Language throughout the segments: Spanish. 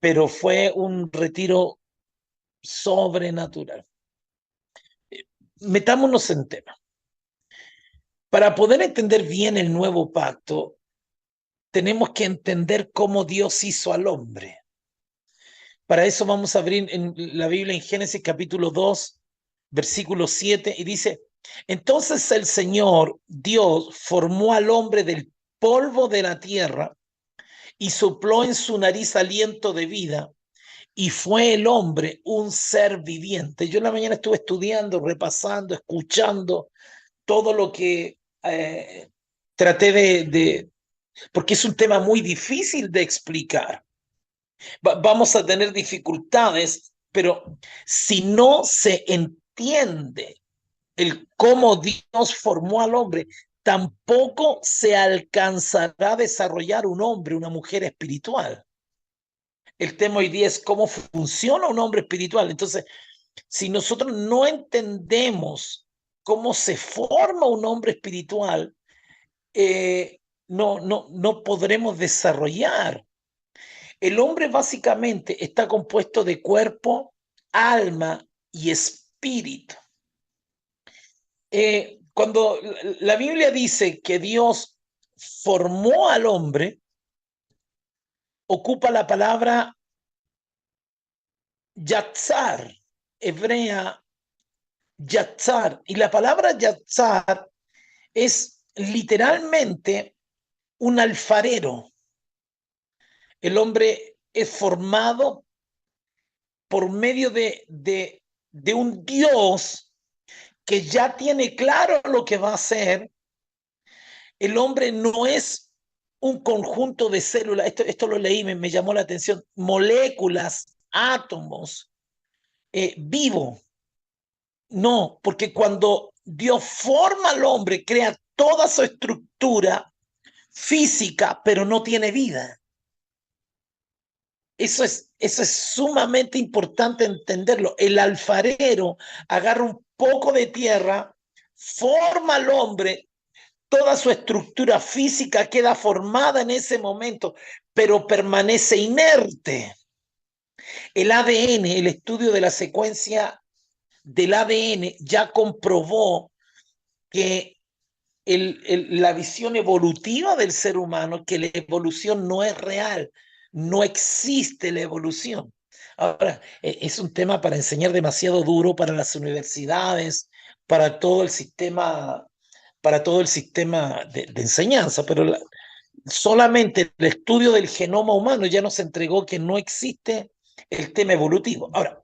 pero fue un retiro sobrenatural. Metámonos en tema. Para poder entender bien el nuevo pacto, tenemos que entender cómo Dios hizo al hombre. Para eso vamos a abrir en la Biblia en Génesis capítulo 2, versículo 7, y dice, entonces el Señor Dios formó al hombre del polvo de la tierra y sopló en su nariz aliento de vida, y fue el hombre un ser viviente. Yo en la mañana estuve estudiando, repasando, escuchando todo lo que traté porque es un tema muy difícil de explicar. Vamos a tener dificultades, pero si no se entiende el cómo Dios formó al hombre, tampoco se alcanzará a desarrollar un hombre, una mujer espiritual. El tema hoy día es cómo funciona un hombre espiritual. Entonces, si nosotros no entendemos cómo se forma un hombre espiritual, no podremos desarrollar. El hombre básicamente está compuesto de cuerpo, alma y espíritu. Cuando la Biblia dice que Dios formó al hombre, ocupa la palabra yatzar, hebrea yatzar, y la palabra yatzar es literalmente un alfarero. El hombre es formado por medio de un Dios que ya tiene claro lo que va a hacer. El hombre no es un conjunto de células, esto lo leí, me llamó la atención, moléculas, átomos, vivo. No, porque cuando Dios forma al hombre, crea toda su estructura física, pero no tiene vida. Eso es sumamente importante entenderlo. El alfarero agarra un poco de tierra, forma al hombre, toda su estructura física queda formada en ese momento, pero permanece inerte. El ADN, el estudio de la secuencia del ADN, ya comprobó que la visión evolutiva del ser humano, que la evolución no es real, no existe la evolución. Ahora, es un tema para enseñar demasiado duro para las universidades, para todo el sistema, para todo el sistema de enseñanza, pero solamente el estudio del genoma humano ya nos entregó que no existe el tema evolutivo. Ahora,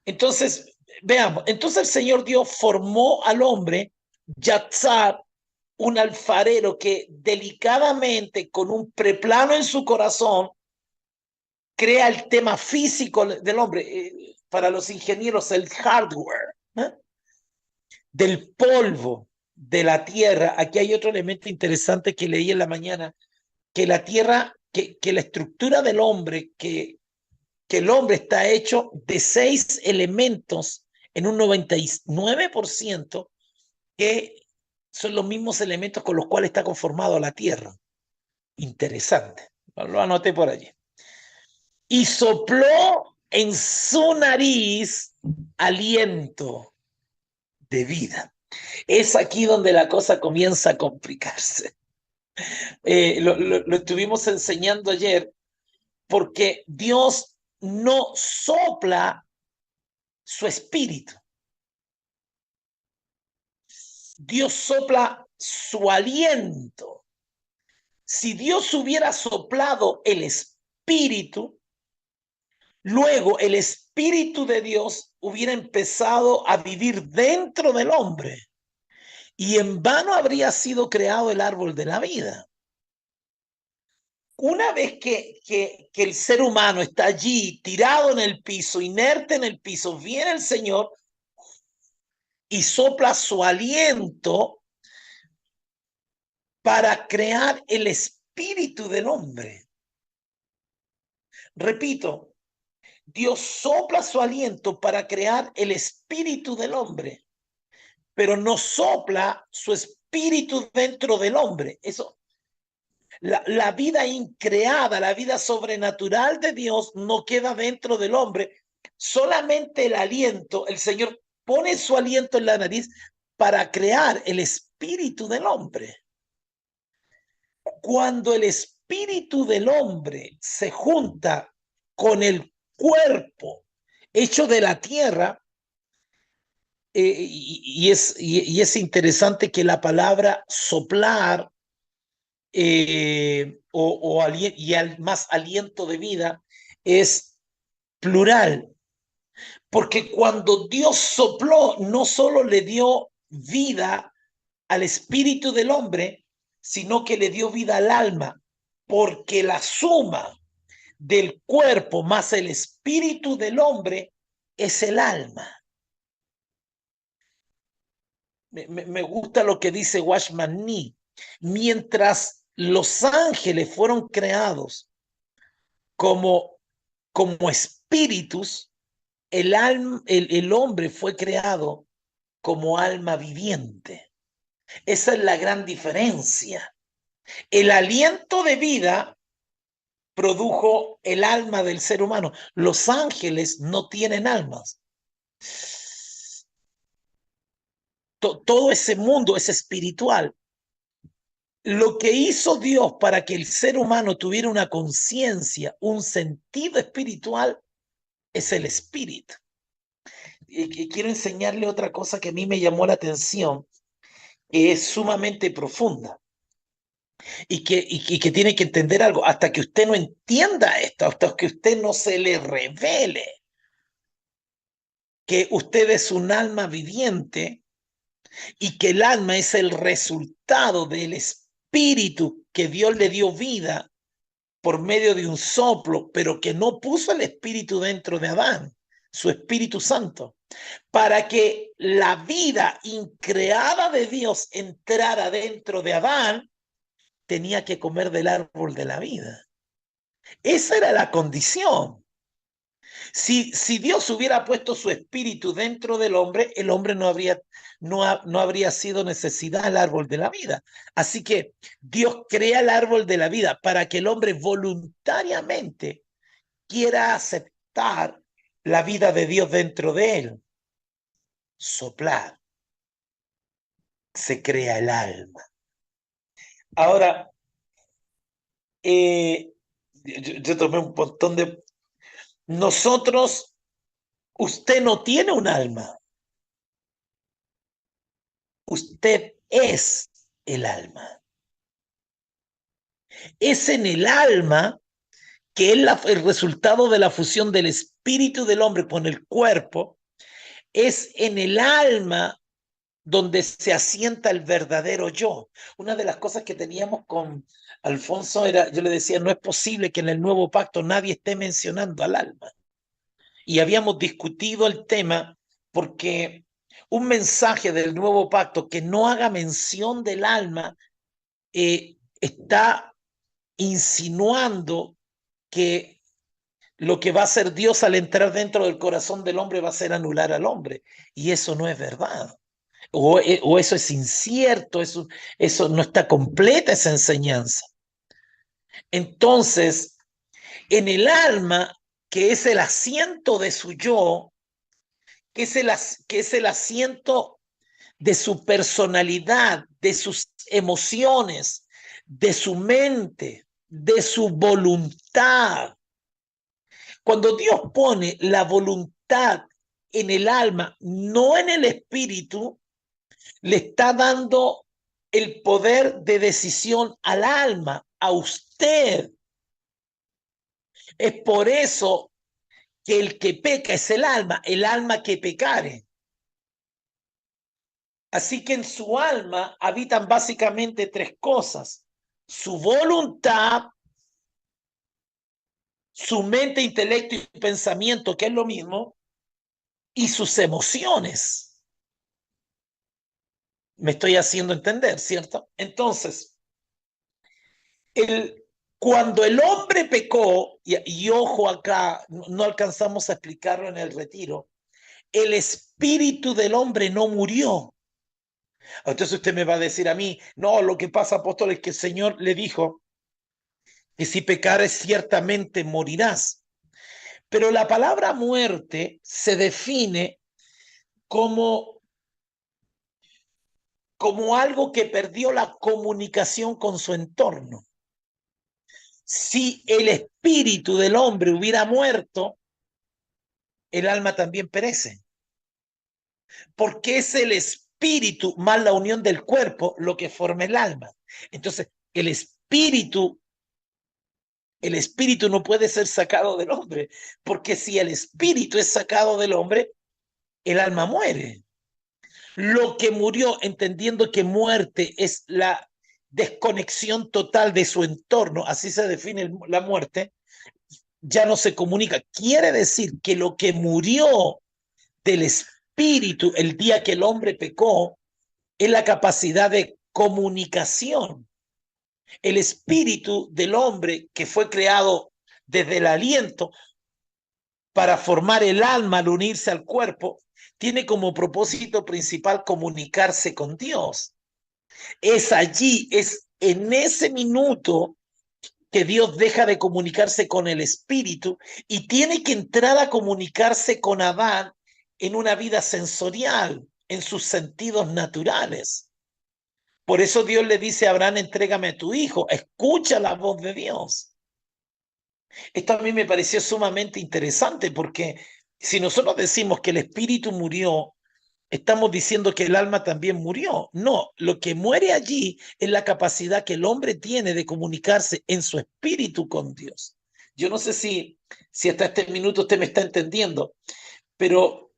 entonces, veamos, entonces el Señor Dios formó al hombre, Yatzar, un alfarero que delicadamente, con un preplano en su corazón, crea el tema físico del hombre. Para los ingenieros, el hardware, ¿eh? Del polvo de la tierra. Aquí hay otro elemento interesante que leí en la mañana, que la tierra, que la estructura del hombre, que el hombre está hecho de 6 elementos en un 99%, que son los mismos elementos con los cuales está conformado la tierra. Interesante. Lo anoté por allí. Y sopló en su nariz aliento de vida. Es aquí donde la cosa comienza a complicarse. Lo estuvimos enseñando ayer, porque Dios no sopla su espíritu. Dios sopla su aliento. Si Dios hubiera soplado el espíritu, luego el espíritu de Dios hubiera empezado a vivir dentro del hombre y en vano habría sido creado el árbol de la vida. Una vez que el ser humano está allí tirado en el piso, inerte en el piso, viene el Señor y sopla su aliento para crear el espíritu del hombre. Repito, Dios sopla su aliento para crear el espíritu del hombre, pero no sopla su espíritu dentro del hombre. Eso, La vida increada, la vida sobrenatural de Dios no queda dentro del hombre. Solamente el aliento, el Señor pone su aliento en la nariz para crear el espíritu del hombre. Cuando el espíritu del hombre se junta con el cuerpo hecho de la tierra, y es interesante que la palabra soplar más aliento de vida es plural, porque cuando Dios sopló, no solo le dio vida al espíritu del hombre, sino que le dio vida al alma, porque la suma del cuerpo más el espíritu del hombre es el alma. Me gusta lo que dice Watchman Nee. Mientras los ángeles fueron creados como, como espíritus, el hombre fue creado como alma viviente. Esa es la gran diferencia. El aliento de vida produjo el alma del ser humano. Los ángeles no tienen almas. Todo ese mundo es espiritual. Lo que hizo Dios para que el ser humano tuviera una conciencia, un sentido espiritual, es el espíritu. Y quiero enseñarle otra cosa que a mí me llamó la atención, que es sumamente profunda y que tiene que entender algo. Hasta que usted no entienda esto, hasta que usted no se le revele que usted es un alma viviente y que el alma es el resultado del espíritu que Dios le dio vida por medio de un soplo, pero que no puso el espíritu dentro de Adán, su Espíritu Santo, para que la vida increada de Dios entrara dentro de Adán, tenía que comer del árbol de la vida. Esa era la condición. Si Dios hubiera puesto su espíritu dentro del hombre, el hombre no habría sido necesidad al árbol de la vida. Así que Dios crea el árbol de la vida para que el hombre voluntariamente quiera aceptar la vida de Dios dentro de él. Soplar, se crea el alma. Ahora, yo tomé un montón de... Nosotros, usted no tiene un alma, usted es el alma. Es en el alma que es el resultado de la fusión del espíritu del hombre con el cuerpo, es en el alma donde se asienta el verdadero yo. Una de las cosas que teníamos con Alfonso era, yo le decía, no es posible que en el nuevo pacto nadie esté mencionando al alma. Y habíamos discutido el tema porque un mensaje del nuevo pacto que no haga mención del alma está insinuando que lo que va a hacer Dios al entrar dentro del corazón del hombre va a ser anular al hombre. Y eso no es verdad. O eso es incierto, eso no está completa esa enseñanza. Entonces, en el alma, que es el asiento de su yo, que es el asiento de su personalidad, de sus emociones, de su mente, de su voluntad. Cuando Dios pone la voluntad en el alma, no en el espíritu, le está dando el poder de decisión al alma, a usted. Es por eso que el que peca es el alma que pecare. Así que en su alma habitan básicamente tres cosas: su voluntad, su mente, intelecto y pensamiento, que es lo mismo, y sus emociones. Me estoy haciendo entender, ¿cierto? Entonces, cuando el hombre pecó, y ojo acá, no alcanzamos a explicarlo en el retiro, el espíritu del hombre no murió. Entonces usted me va a decir a mí, no, lo que pasa, apóstol, es que el Señor le dijo que si pecares ciertamente morirás. Pero la palabra muerte se define como, como algo que perdió la comunicación con su entorno. Si el espíritu del hombre hubiera muerto, el alma también perece. Porque es el espíritu más la unión del cuerpo lo que forma el alma. Entonces, el espíritu no puede ser sacado del hombre, porque si el espíritu es sacado del hombre, el alma muere. Lo que murió, entendiendo que muerte es la desconexión total de su entorno, así se define la muerte, ya no se comunica. Quiere decir que lo que murió del espíritu el día que el hombre pecó es la capacidad de comunicación. El espíritu del hombre que fue creado desde el aliento para formar el alma al unirse al cuerpo, tiene como propósito principal comunicarse con Dios. Es allí, es en ese minuto que Dios deja de comunicarse con el espíritu y tiene que entrar a comunicarse con Adán en una vida sensorial, en sus sentidos naturales. Por eso Dios le dice a Abraham, entrégame a tu hijo, escucha la voz de Dios. Esto a mí me pareció sumamente interesante porque si nosotros decimos que el espíritu murió, estamos diciendo que el alma también murió. No, lo que muere allí es la capacidad que el hombre tiene de comunicarse en su espíritu con Dios. Yo no sé si hasta este minuto usted me está entendiendo, pero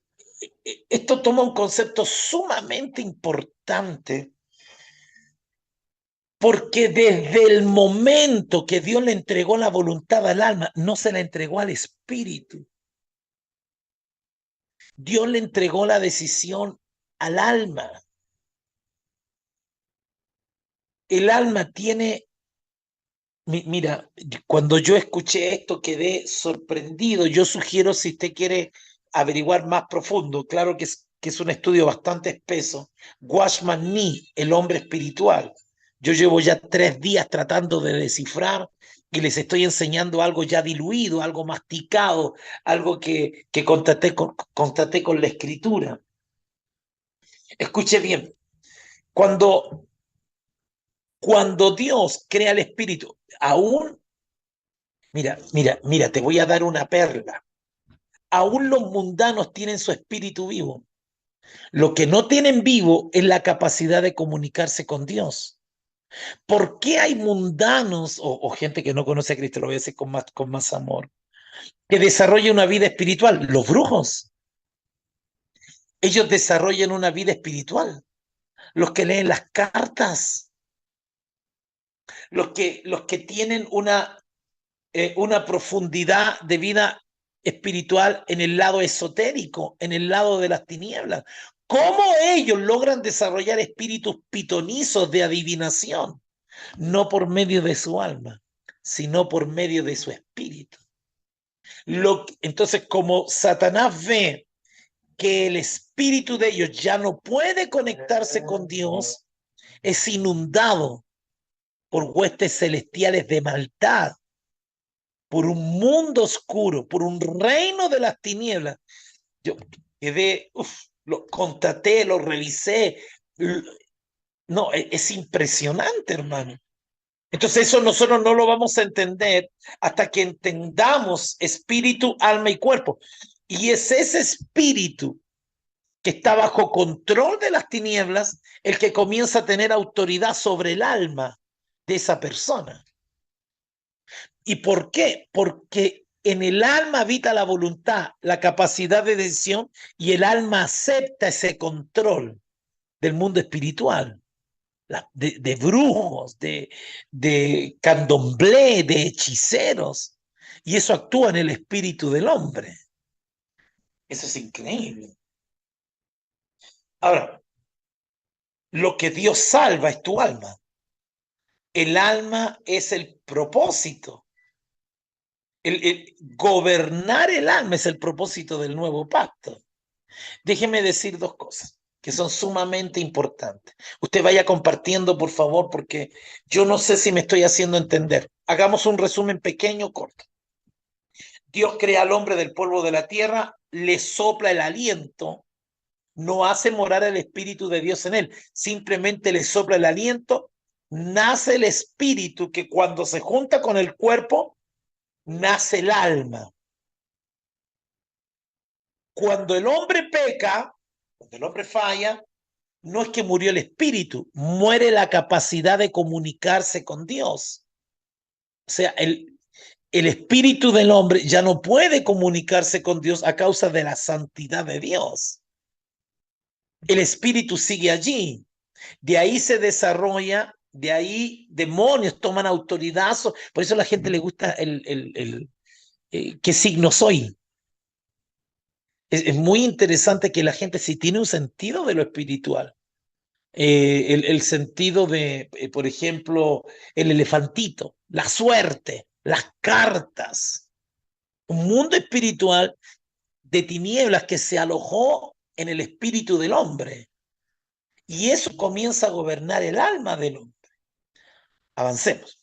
esto toma un concepto sumamente importante porque desde el momento que Dios le entregó la voluntad al alma, no se la entregó al espíritu. Dios le entregó la decisión al alma. El alma tiene, mira, cuando yo escuché esto quedé sorprendido. Yo sugiero, si usted quiere averiguar más profundo, claro que es un estudio bastante espeso, Watchman Nee, el hombre espiritual. Yo llevo ya 3 días tratando de descifrar y les estoy enseñando algo ya diluido, algo masticado, algo que contaté con la escritura. Escuche bien, cuando, cuando Dios crea el espíritu, aún, mira, te voy a dar una perla. Aún los mundanos tienen su espíritu vivo. Lo que no tienen vivo es la capacidad de comunicarse con Dios. ¿Por qué hay mundanos o gente que no conoce a Cristo, lo voy a decir con más amor, que desarrolla una vida espiritual? Los brujos, ellos desarrollan una vida espiritual. Los que leen las cartas, los que tienen una profundidad de vida espiritual en el lado esotérico, en el lado de las tinieblas. ¿Cómo ellos logran desarrollar espíritus pitonizos de adivinación? No por medio de su alma, sino por medio de su espíritu. Entonces, como Satanás ve que el espíritu de ellos ya no puede conectarse con Dios, es inundado por huestes celestiales de maldad, por un mundo oscuro, por un reino de las tinieblas. Yo quedé, lo contaté, lo revisé. No, es impresionante, hermano. Entonces eso nosotros no lo vamos a entender hasta que entendamos espíritu, alma y cuerpo. Y es ese espíritu que está bajo control de las tinieblas el que comienza a tener autoridad sobre el alma de esa persona. ¿Y por qué? Porque en el alma habita la voluntad, la capacidad de decisión y el alma acepta ese control del mundo espiritual, de brujos, de candomblé, de hechiceros. Y eso actúa en el espíritu del hombre. Eso es increíble. Ahora, lo que Dios salva es tu alma. El alma es el propósito. Gobernar el alma es el propósito del nuevo pacto. Déjeme decir dos cosas. que son sumamente importantes. Usted vaya compartiendo, por favor, porque yo no sé si me estoy haciendo entender. Hagamos un resumen pequeño, corto. Dios crea al hombre del polvo de la tierra, le sopla el aliento, no hace morar el Espíritu de Dios en él, simplemente le sopla el aliento, nace el espíritu que cuando se junta con el cuerpo, nace el alma. Cuando el hombre peca, cuando el hombre falla, no es que murió el espíritu, muere la capacidad de comunicarse con Dios. O sea, el espíritu del hombre ya no puede comunicarse con Dios a causa de la santidad de Dios. El espíritu sigue allí. De ahí se desarrolla, de ahí demonios toman autoridad. Por eso a la gente le gusta qué signo soy. Es muy interesante que la gente sí tiene un sentido de lo espiritual. El sentido de, por ejemplo, el elefantito, la suerte, las cartas. Un mundo espiritual de tinieblas que se alojó en el espíritu del hombre. Y eso comienza a gobernar el alma del hombre. Avancemos.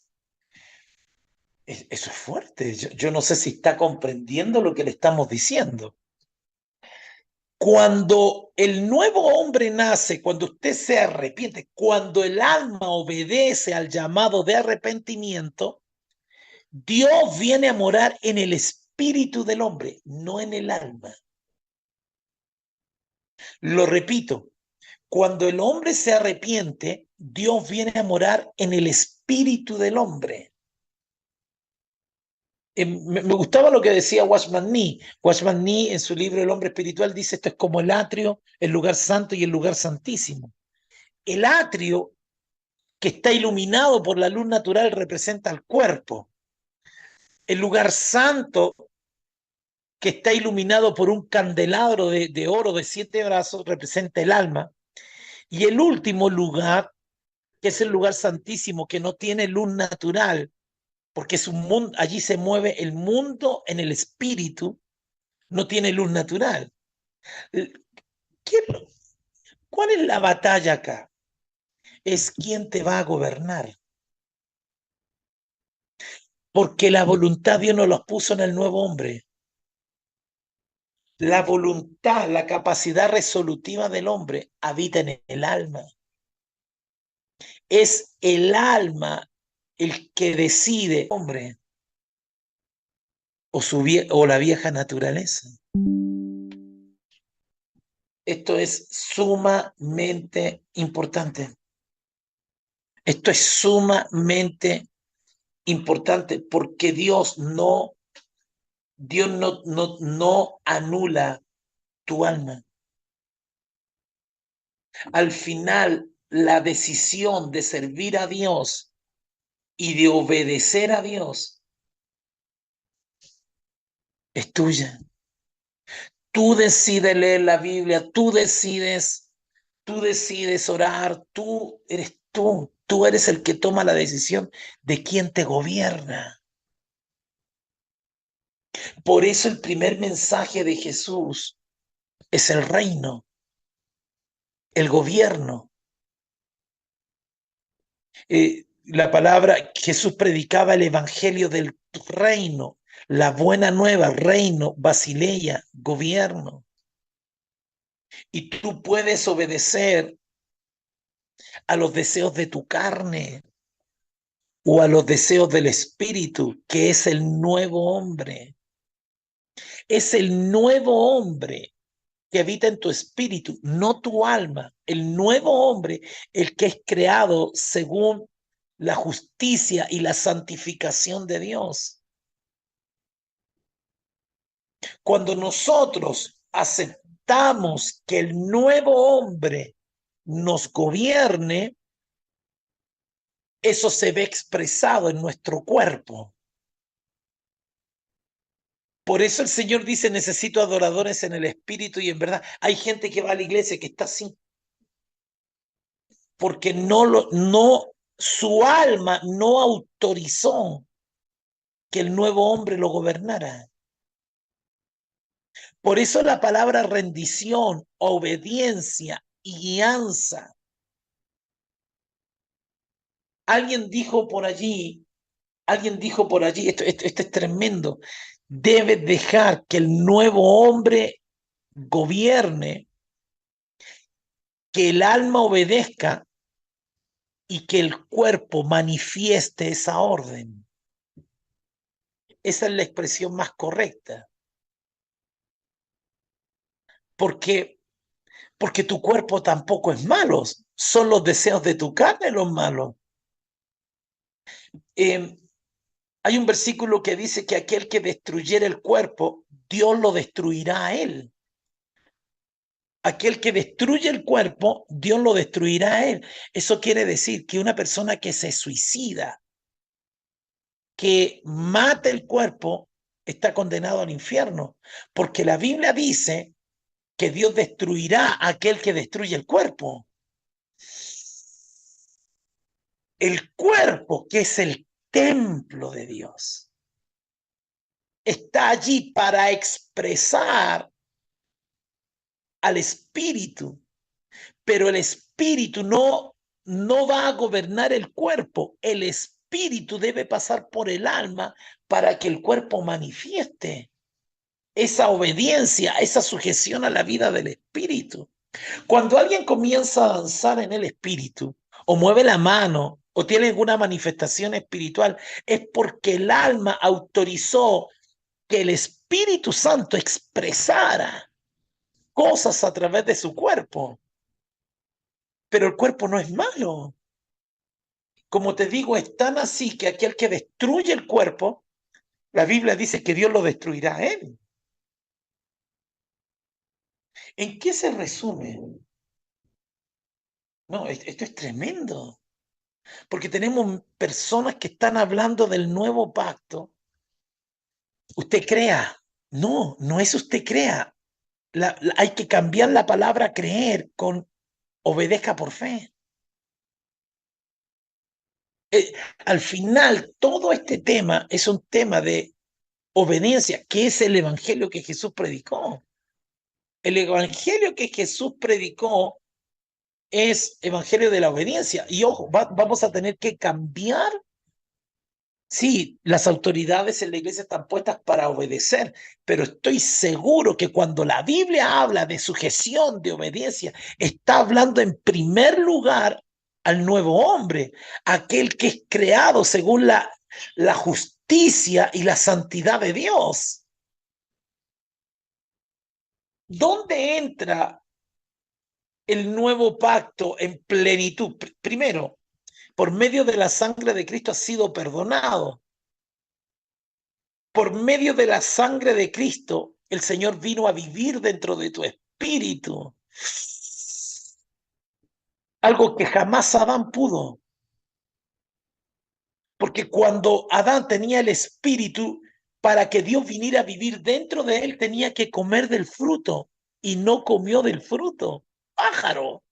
Eso es fuerte. Yo no sé si está comprendiendo lo que le estamos diciendo. Cuando el nuevo hombre nace, cuando usted se arrepiente, cuando el alma obedece al llamado de arrepentimiento, Dios viene a morar en el espíritu del hombre, no en el alma. Lo repito, cuando el hombre se arrepiente, Dios viene a morar en el espíritu del hombre. Me gustaba lo que decía Watchman Nee. Watchman Nee en su libro El hombre espiritual dice esto es como el atrio, el lugar santo y el lugar santísimo. El atrio que está iluminado por la luz natural representa el cuerpo. El lugar santo que está iluminado por un candelabro de oro de 7 brazos representa el alma. Y el último lugar, que es el lugar santísimo, que no tiene luz natural, porque es un mundo, allí se mueve el mundo en el espíritu, no tiene luz natural. ¿Cuál es la batalla acá? Es quién te va a gobernar. Porque la voluntad Dios nos los puso en el nuevo hombre. La voluntad, la capacidad resolutiva del hombre habita en el alma. Es el alma el que decide, hombre, o la vieja naturaleza. Esto es sumamente importante. Esto es sumamente importante porque Dios no anula tu alma. Al final, la decisión de servir a Dios y de obedecer a Dios es tuya. Tú decides leer la Biblia, tú decides orar, tú eres el que toma la decisión de quién te gobierna. Por eso el primer mensaje de Jesús es el reino, el gobierno. La palabra, Jesús predicaba el evangelio del reino, la buena nueva, reino, basileia, gobierno. Y tú puedes obedecer a los deseos de tu carne o a los deseos del espíritu, que es el nuevo hombre. Es el nuevo hombre que habita en tu espíritu, no tu alma. El nuevo hombre, el que es creado según la justicia y la santificación de Dios. Cuando nosotros aceptamos que el nuevo hombre nos gobierne, eso se ve expresado en nuestro cuerpo. Por eso el Señor dice, necesito adoradores en el espíritu y en verdad. Hay gente que va a la iglesia que está así. Porque su alma no autorizó que el nuevo hombre lo gobernara. Por eso la palabra rendición, obediencia y guianza. Alguien dijo por allí, esto es tremendo, debes dejar que el nuevo hombre gobierne, que el alma obedezca y que el cuerpo manifieste esa orden. Esa es la expresión más correcta. Porque, porque tu cuerpo tampoco es malo, son los deseos de tu carne los malos. Eh, Hay un versículo que dice que aquel que destruyera el cuerpo, Dios lo destruirá a él. Aquel que destruye el cuerpo, Dios lo destruirá a él. Eso quiere decir que una persona que se suicida, que mate el cuerpo, está condenado al infierno, porque la Biblia dice que Dios destruirá a aquel que destruye el cuerpo. El cuerpo, que es el templo de Dios, está allí para expresar al espíritu, pero el espíritu no va a gobernar el cuerpo. El espíritu debe pasar por el alma para que el cuerpo manifieste esa obediencia, esa sujeción a la vida del espíritu. Cuando alguien comienza a danzar en el espíritu, o mueve la mano, o tiene alguna manifestación espiritual, es porque el alma autorizó que el Espíritu Santo expresara cosas a través de su cuerpo. Pero el cuerpo no es malo. Como te digo, es tan así que aquel que destruye el cuerpo, la Biblia dice que Dios lo destruirá a él. ¿En qué se resume? No, esto es tremendo, porque tenemos personas que están hablando del nuevo pacto. Usted crea. No, no es usted crea. Hay que cambiar la palabra creer con obedezca por fe. Eh, Al final, todo este tema es un tema de obediencia, que es el evangelio que Jesús predicó. El evangelio que Jesús predicó es evangelio de la obediencia. Y ojo, vamos a tener que cambiar. Sí, las autoridades en la iglesia están puestas para obedecer, pero estoy seguro que cuando la Biblia habla de sujeción, de obediencia, está hablando en primer lugar al nuevo hombre, aquel que es creado según la justicia y la santidad de Dios. ¿Dónde entra el nuevo pacto en plenitud? Primero, por medio de la sangre de Cristo has sido perdonado. Por medio de la sangre de Cristo, el Señor vino a vivir dentro de tu espíritu. Algo que jamás Adán pudo. Porque cuando Adán tenía el espíritu, para que Dios viniera a vivir dentro de él, tenía que comer del fruto. Y no comió del fruto. Pájaro.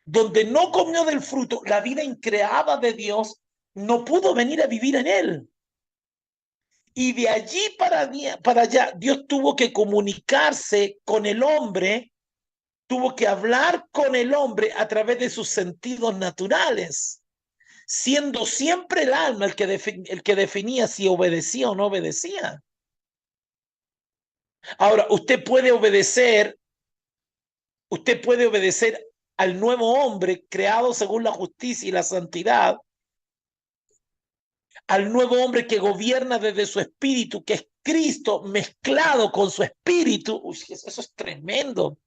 Donde no comió del fruto, la vida increada de Dios no pudo venir a vivir en él. Y de allí para allá, Dios tuvo que comunicarse con el hombre, tuvo que hablar con el hombre a través de sus sentidos naturales, siendo siempre el alma el que definía si obedecía o no obedecía. Ahora, usted puede obedecer al nuevo hombre creado según la justicia y la santidad, al nuevo hombre que gobierna desde su espíritu, que es Cristo mezclado con su espíritu. Uy, eso es tremendo.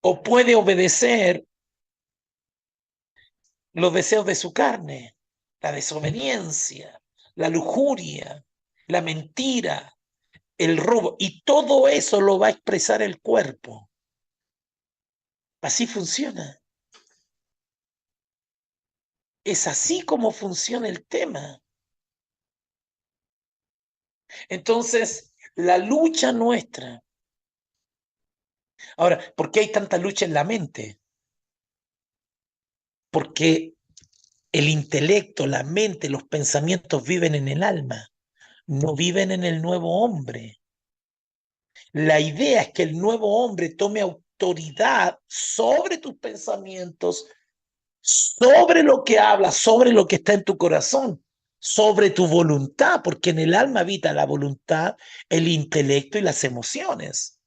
O puede obedecer los deseos de su carne, la desobediencia, la lujuria, la mentira, el robo, y todo eso lo va a expresar el cuerpo. Así funciona. Es así como funciona el tema. Entonces, la lucha nuestra. Ahora, ¿por qué hay tanta lucha en la mente? Porque el intelecto, la mente, los pensamientos viven en el alma, no viven en el nuevo hombre. La idea es que el nuevo hombre tome autoridad sobre tus pensamientos, sobre lo que hablas, sobre lo que está en tu corazón, sobre tu voluntad, porque en el alma habita la voluntad, el intelecto y las emociones.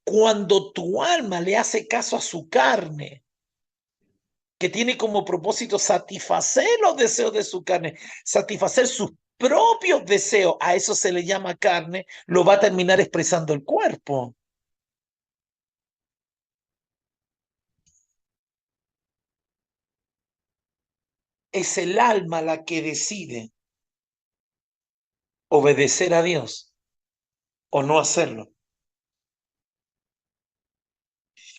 Cuando tu alma le hace caso a su carne, que tiene como propósito satisfacer los deseos de su carne, satisfacer sus propios deseos, a eso se le llama carne, lo va a terminar expresando el cuerpo. Es el alma la que decide obedecer a Dios o no hacerlo.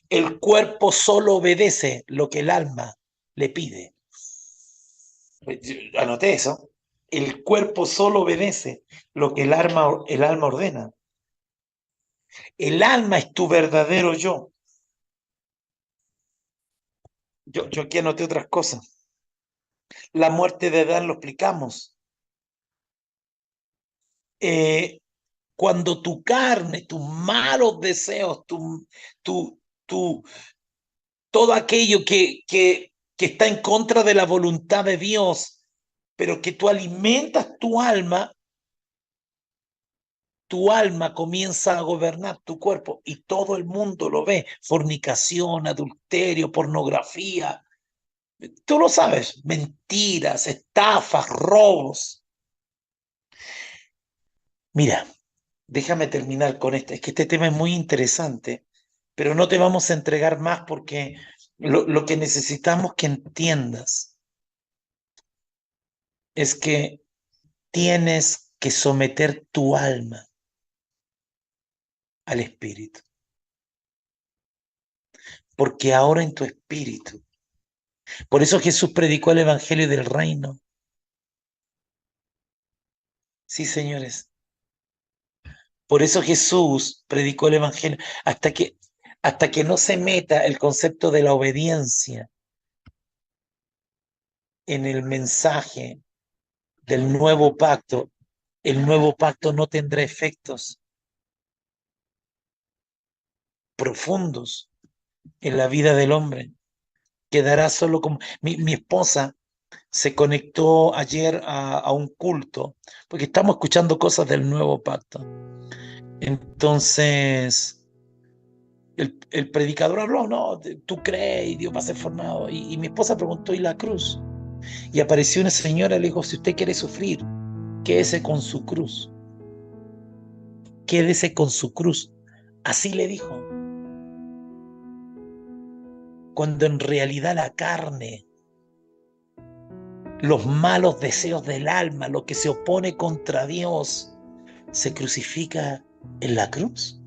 El cuerpo solo obedece lo que el alma le pide. Anoté eso. El cuerpo solo obedece lo que el alma ordena. El alma es tu verdadero yo. Yo aquí anoté otras cosas. La muerte de Adán lo explicamos. Cuando tu carne, tus malos deseos, tu, todo aquello que está en contra de la voluntad de Dios, pero que tú alimentas tu alma comienza a gobernar tu cuerpo y todo el mundo lo ve. Fornicación, adulterio, pornografía. Tú lo sabes, mentiras, estafas, robos. Mira, déjame terminar con esto. Es que este tema es muy interesante, pero no te vamos a entregar más porque lo que necesitamos que entiendas es que tienes que someter tu alma al espíritu. Porque ahora en tu espíritu. Por eso Jesús predicó el evangelio del reino. Sí, señores. Por eso Jesús predicó el evangelio hasta que no se meta el concepto de la obediencia en el mensaje del nuevo pacto, el nuevo pacto no tendrá efectos profundos en la vida del hombre. Quedará solo como... Mi esposa se conectó ayer a un culto, porque estamos escuchando cosas del nuevo pacto. Entonces, el predicador habló, no, tú crees y Dios va a ser formado. Y mi esposa preguntó, ¿y la cruz? Y apareció una señora y le dijo, si usted quiere sufrir, quédese con su cruz. Quédese con su cruz. Así le dijo. Cuando en realidad la carne, los malos deseos del alma, lo que se opone contra Dios, se crucifica en la cruz.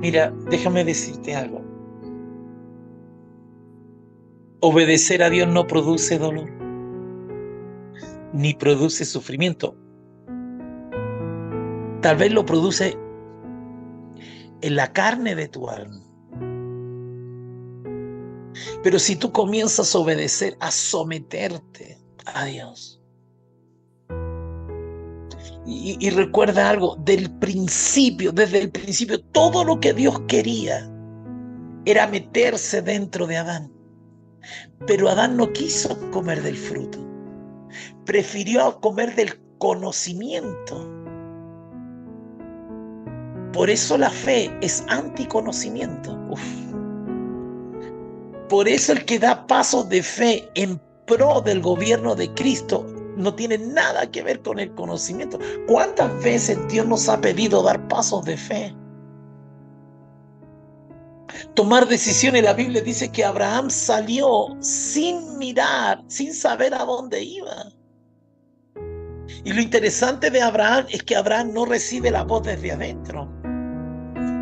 Mira, déjame decirte algo. Obedecer a Dios no produce dolor, ni produce sufrimiento. Tal vez lo produce en la carne de tu alma. Pero si tú comienzas a obedecer, a someterte a Dios. Y recuerda algo, desde el principio, todo lo que Dios quería era meterse dentro de Adán. Pero Adán no quiso comer del fruto. Prefirió comer del conocimiento. Por eso la fe es anticonocimiento. Por eso el que da pasos de fe en pro del gobierno de Cristo no tiene nada que ver con el conocimiento. ¿Cuántas veces Dios nos ha pedido dar pasos de fe? Tomar decisiones. La Biblia dice que Abraham salió sin mirar, sin saber a dónde iba. Y lo interesante de Abraham es que Abraham no recibe la voz desde adentro.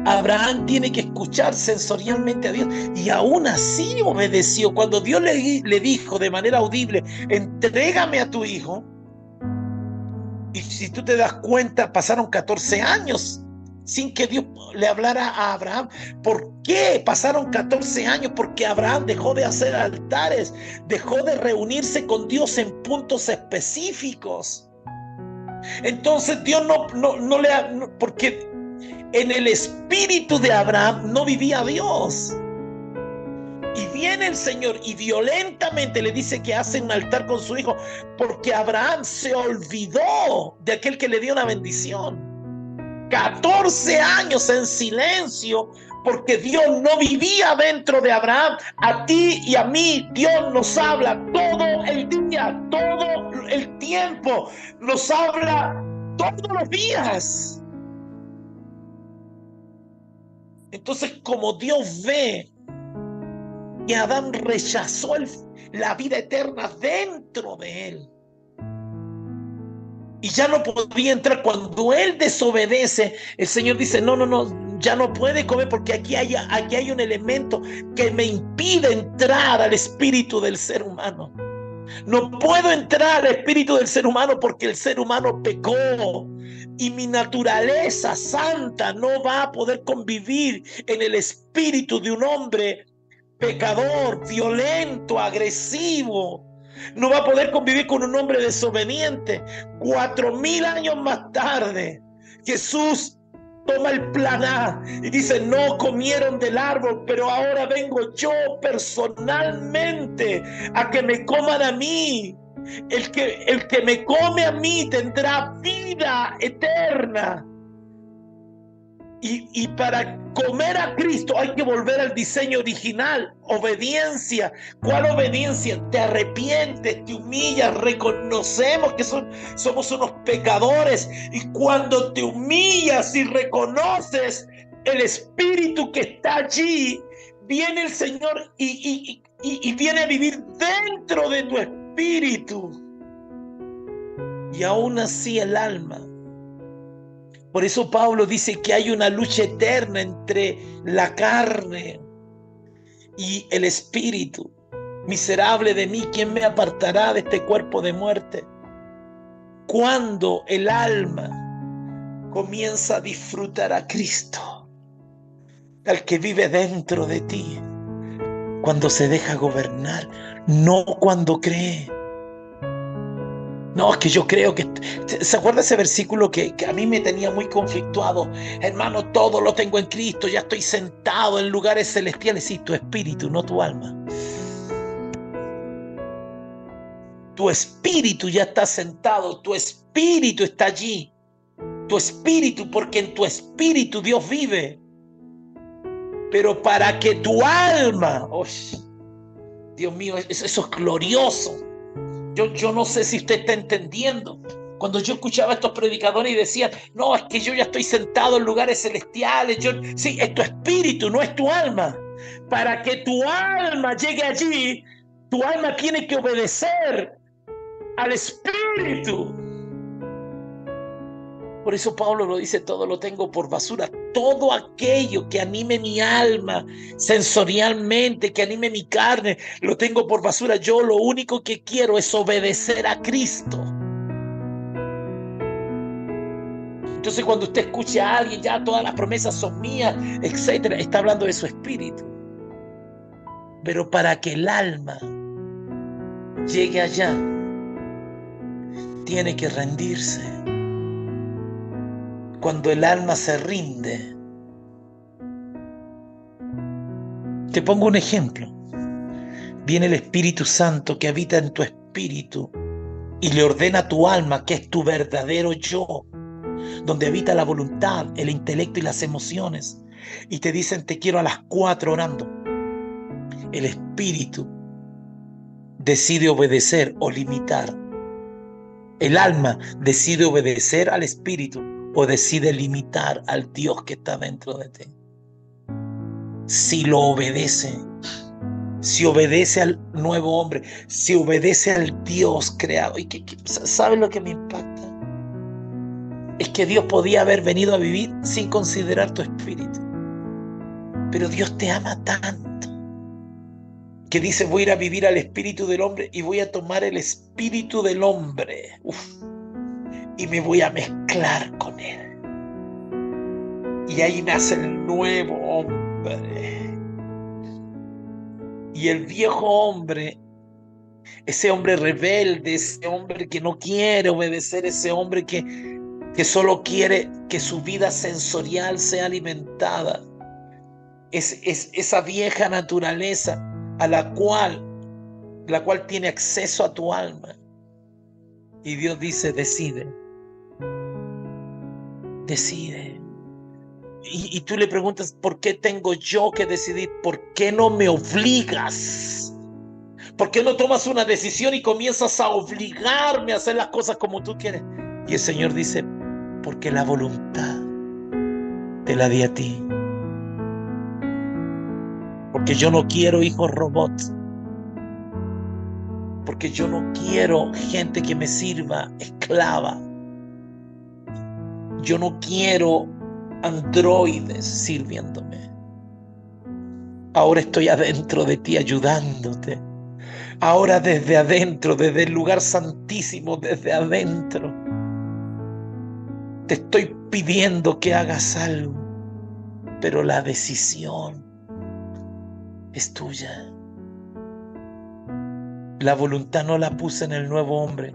Abraham tiene que escuchar sensorialmente a Dios y aún así obedeció. Cuando Dios le dijo de manera audible, entrégame a tu hijo, y si tú te das cuenta, pasaron 14 años sin que Dios le hablara a Abraham. ¿Por qué pasaron 14 años? Porque Abraham dejó de hacer altares, dejó de reunirse con Dios en puntos específicos. Entonces Dios porque En el espíritu de Abraham no vivía Dios. Y viene el Señor y violentamente le dice que hace un altar con su hijo, porque Abraham se olvidó de aquel que le dio una bendición. 14 años en silencio, porque Dios no vivía dentro de Abraham. A ti y a mí Dios nos habla todo el día, todo el tiempo, nos habla todos los días. Entonces, como Dios ve que Adán rechazó la vida eterna dentro de él, y ya no podía entrar, cuando él desobedece, el Señor dice, no, ya no puede comer, porque aquí hay un elemento que me impide entrar al espíritu del ser humano. No puedo entrar al espíritu del ser humano porque el ser humano pecó, y mi naturaleza santa no va a poder convivir en el espíritu de un hombre pecador, violento, agresivo. No va a poder convivir con un hombre desobediente. 4000 años más tarde, Jesús toma el plan A y dice, no comieron del árbol, pero ahora vengo yo personalmente a que me coman a mí. El que me come a mí tendrá vida eterna. Y para comer a Cristo hay que volver al diseño original, obediencia. ¿Cuál obediencia? Te arrepientes, te humillas, reconocemos que somos unos pecadores, y cuando te humillas y reconoces el espíritu que está allí, viene el Señor y viene a vivir dentro de tu espíritu, y aún así el alma. Por eso Pablo dice que hay una lucha eterna entre la carne y el espíritu. Miserable de mí, ¿quién me apartará de este cuerpo de muerte? Cuando el alma comienza a disfrutar a Cristo, al que vive dentro de ti, cuando se deja gobernar, no cuando cree. No, es que yo creo que... ¿Se acuerda ese versículo que a mí me tenía muy conflictuado? Hermano, todo lo tengo en Cristo, ya estoy sentado en lugares celestiales. Sí, tu espíritu, no tu alma. Tu espíritu ya está sentado, tu espíritu está allí. Tu espíritu, porque en tu espíritu Dios vive. Pero para que tu alma... Oh, Dios mío, eso es glorioso. Yo no sé si usted está entendiendo. Cuando yo escuchaba a estos predicadores y decían, no, es que yo ya estoy sentado en lugares celestiales. Sí, es tu espíritu, no es tu alma. Para que tu alma llegue allí, tu alma tiene que obedecer al espíritu. Por eso Pablo lo dice, todo lo tengo por basura. Todo aquello que anime mi alma sensorialmente, que anime mi carne, lo tengo por basura. Yo lo único que quiero es obedecer a Cristo. Entonces cuando usted escuche a alguien, ya todas las promesas son mías, etcétera, está hablando de su espíritu. Pero para que el alma llegue allá, tiene que rendirse. Cuando el alma se rinde. Te pongo un ejemplo. Viene el Espíritu Santo que habita en tu espíritu y le ordena a tu alma, que es tu verdadero yo, donde habita la voluntad, el intelecto y las emociones, y te dicen, te quiero a las 4 orando. El espíritu decide obedecer o limitar. El alma decide obedecer al espíritu o decide limitar al Dios que está dentro de ti. Si lo obedece, si obedece al nuevo hombre, si obedece al Dios creado. ¿Y sabe lo que me impacta? Es que Dios podía haber venido a vivir sin considerar tu espíritu. Pero Dios te ama tanto que dice, voy a ir a vivir al espíritu del hombre y voy a tomar el espíritu del hombre. Y me voy a mezclar con él. Y ahí nace el nuevo hombre. Y el viejo hombre, ese hombre rebelde, ese hombre que no quiere obedecer, ese hombre que que solo quiere que su vida sensorial sea alimentada. Es esa vieja naturaleza a la cual tiene acceso a tu alma. Y Dios dice, decide. Y tú le preguntas, ¿por qué tengo yo que decidir? ¿Por qué no me obligas? ¿Por qué no tomas una decisión y comienzas a obligarme a hacer las cosas como tú quieres? Y el Señor dice, porque la voluntad te la di a ti. Porque yo no quiero hijos robots. Porque yo no quiero gente que me sirva esclava. Yo no quiero androides sirviéndome. Ahora estoy adentro de ti ayudándote. Ahora desde adentro, desde el lugar santísimo, desde adentro, te estoy pidiendo que hagas algo, pero la decisión es tuya. La voluntad no la puse en el nuevo hombre,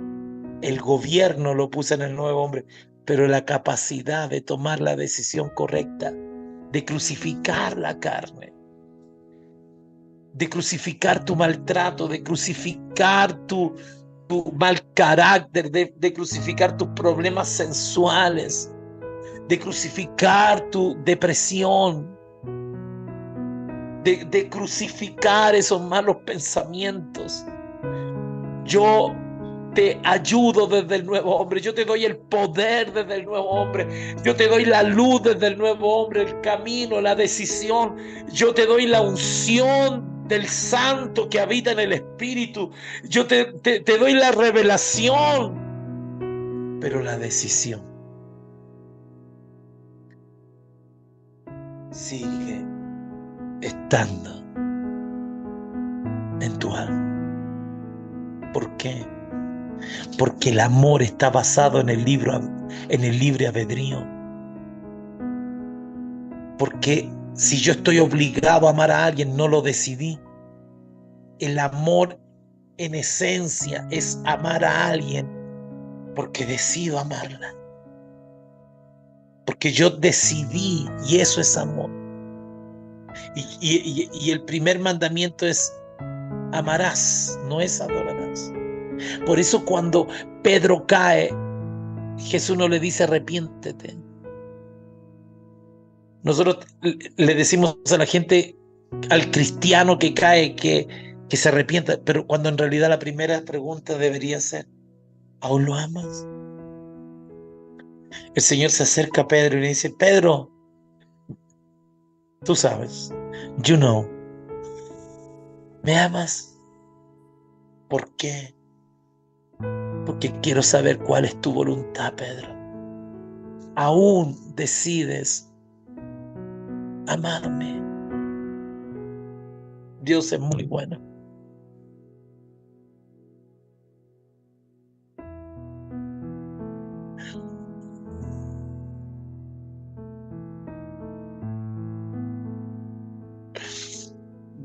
el gobierno lo puse en el nuevo hombre, pero la capacidad de tomar la decisión correcta, de crucificar la carne, de crucificar tu maltrato, de crucificar tu mal carácter, de crucificar tus problemas sensuales, de crucificar tu depresión, de crucificar esos malos pensamientos. Yo te ayudo desde el nuevo hombre, yo te doy el poder desde el nuevo hombre, yo te doy la luz desde el nuevo hombre, el camino, la decisión, yo te doy la unción del santo que habita en el espíritu, yo te doy la revelación, pero la decisión sigue estando en tu alma. ¿Por qué? Porque el amor está basado en el libre albedrío. Porque si yo estoy obligado a amar a alguien, no lo decidí. El amor en esencia es amar a alguien porque decido amarla. Porque yo decidí, y eso es amor. Y el primer mandamiento es amarás, no es adorarás. Por eso cuando Pedro cae, Jesús no le dice arrepiéntete. Nosotros le decimos a la gente, al cristiano que cae, que se arrepienta, pero cuando en realidad la primera pregunta debería ser, ¿aún lo amas? El Señor se acerca a Pedro y le dice, Pedro, tú sabes, you know, ¿me amas? ¿Por qué? Porque quiero saber cuál es tu voluntad, Pedro. ¿Aún decides amarme? Dios es muy bueno.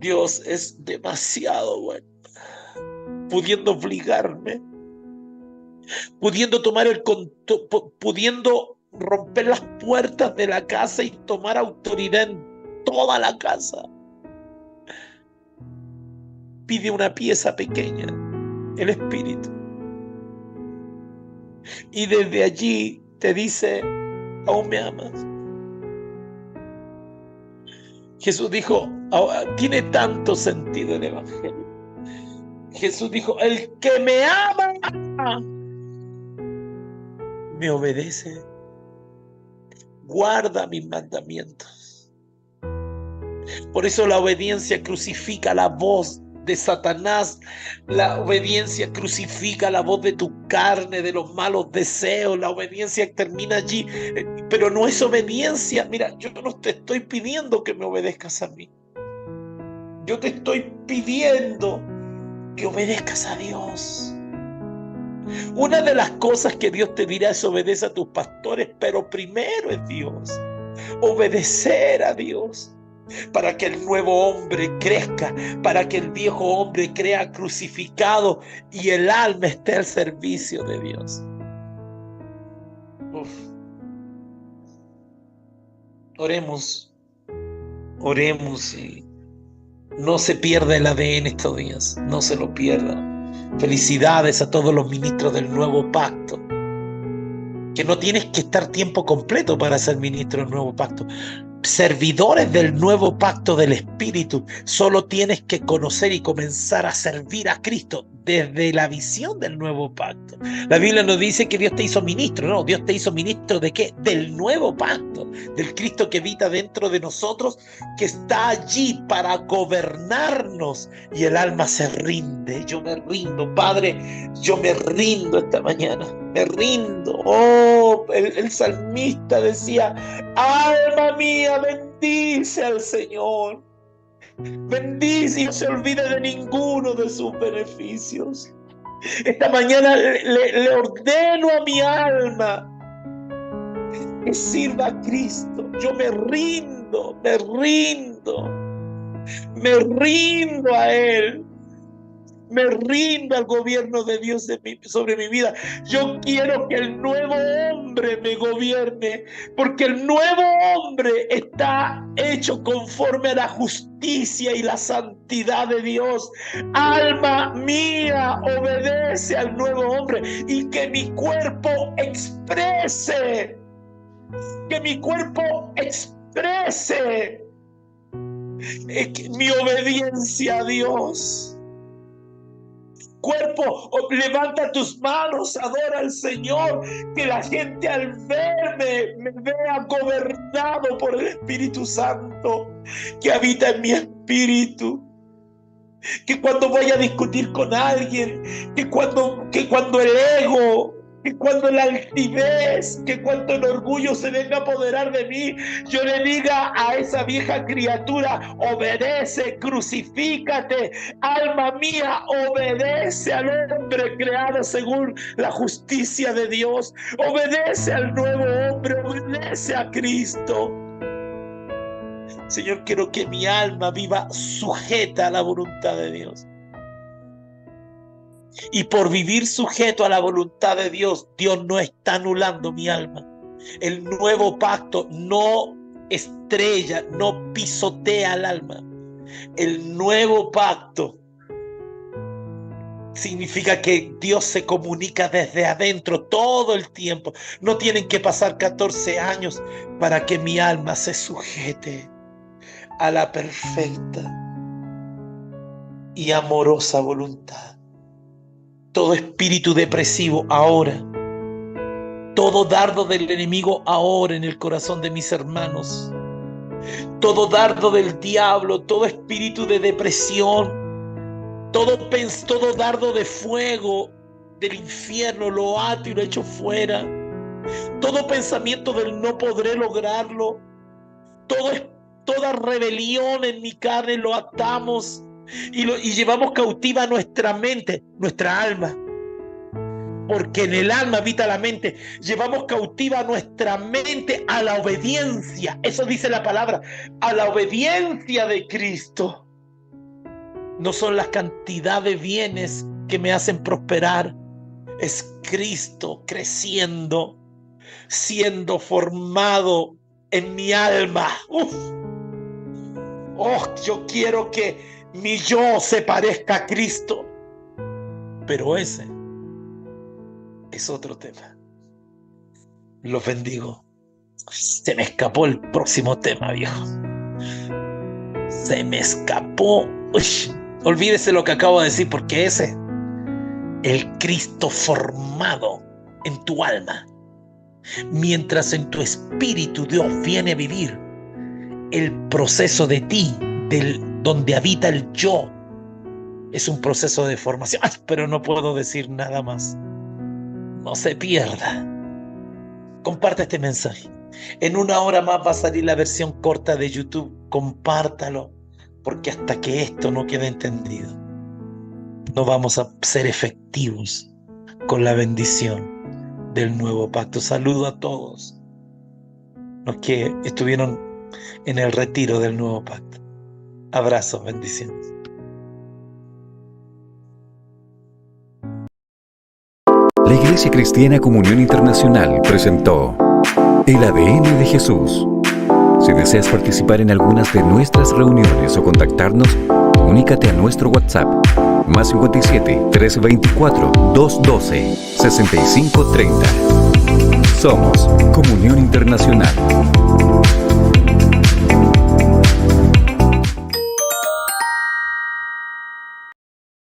Dios es demasiado bueno, pudiendo obligarme, pudiendo tomar pudiendo romper las puertas de la casa y tomar autoridad en toda la casa. Pide una pieza pequeña, el Espíritu. Y desde allí te dice, ¿aún me amas? Jesús dijo, tiene tanto sentido el Evangelio. Jesús dijo, el que me ama, me obedece, guarda mis mandamientos. Por eso la obediencia crucifica la voz de Satanás, la obediencia crucifica la voz de tu carne, de los malos deseos, la obediencia termina allí, pero no es obediencia. Mira, yo no te estoy pidiendo que me obedezcas a mí, yo te estoy pidiendo que obedezcas a Dios. Una de las cosas que Dios te dirá es obedece a tus pastores, pero primero es Dios. Obedecer a Dios para que el nuevo hombre crezca, para que el viejo hombre crea crucificado y el alma esté al servicio de Dios. Uf. Oremos, oremos y no se pierda el ADN estos días, no se lo pierda. Felicidades a todos los ministros del nuevo pacto, que no tienes que estar tiempo completo para ser ministro del nuevo pacto. Servidores del nuevo pacto del Espíritu, solo tienes que conocer y comenzar a servir a Cristo desde la visión del nuevo pacto. La Biblia nos dice que Dios te hizo ministro, no, Dios te hizo ministro ¿de qué? Del nuevo pacto, del Cristo que habita dentro de nosotros, que está allí para gobernarnos, y el alma se rinde. Yo me rindo, Padre, yo me rindo esta mañana, me rindo. Oh, el salmista decía: alma mía, bendice al Señor. Bendice y no se olvide de ninguno de sus beneficios. Esta mañana le ordeno a mi alma que sirva a Cristo. Yo me rindo, me rindo, me rindo a Él. Me rindo al gobierno de Dios sobre mi vida. Yo quiero que el nuevo hombre me gobierne, porque el nuevo hombre está hecho conforme a la justicia y la santidad de Dios. Alma mía, obedece al nuevo hombre, y que mi cuerpo exprese, mi obediencia a Dios. Cuerpo, levanta tus manos, adora al Señor, que la gente al verme me vea gobernado por el Espíritu Santo que habita en mi espíritu. Que cuando voy a discutir con alguien, que cuando el ego, que cuando la altivez, que cuando el orgullo se venga a apoderar de mí, yo le diga a esa vieja criatura: obedece, crucifícate, alma mía, obedece al hombre creado según la justicia de Dios, obedece al nuevo hombre, obedece a Cristo. Señor, quiero que mi alma viva sujeta a la voluntad de Dios. Y por vivir sujeto a la voluntad de Dios, Dios no está anulando mi alma. El nuevo pacto no estrella, no pisotea al alma. El nuevo pacto significa que Dios se comunica desde adentro todo el tiempo. No tienen que pasar 14 años para que mi alma se sujete a la perfecta y amorosa voluntad. Todo espíritu depresivo ahora, todo dardo del enemigo ahora en el corazón de mis hermanos, todo dardo del diablo, todo espíritu de depresión, todo dardo de fuego del infierno, lo ato y lo echo fuera. Todo pensamiento del no podré lograrlo, toda rebelión en mi carne lo atamos y llevamos cautiva nuestra mente, nuestra alma, porque en el alma habita la mente. Llevamos cautiva nuestra mente a la obediencia, eso dice la palabra, a la obediencia de Cristo. No son las cantidades de bienes que me hacen prosperar, es Cristo creciendo, siendo formado en mi alma. Yo quiero que mi yo se parezca a Cristo, pero ese es otro tema. Los bendigo. Se me escapó el próximo tema, viejo. Se me escapó. Olvídese lo que acabo de decir, porque ese, el Cristo formado en tu alma, mientras en tu espíritu Dios viene a vivir el proceso de ti, donde habita el yo, es un proceso de formación. Pero no puedo decir nada más. No se pierda. Comparte este mensaje. En 1 hora más va a salir la versión corta de YouTube. Compártalo, porque hasta que esto no quede entendido, no vamos a ser efectivos con la bendición del nuevo pacto. Saludo a todos los que estuvieron en el retiro del nuevo pacto. Abrazos, bendiciones. La Iglesia Cristiana Comunión Internacional presentó El ADN de Jesús. Si deseas participar en algunas de nuestras reuniones o contactarnos, comunícate a nuestro WhatsApp +57 324 212 6530. Somos Comunión Internacional.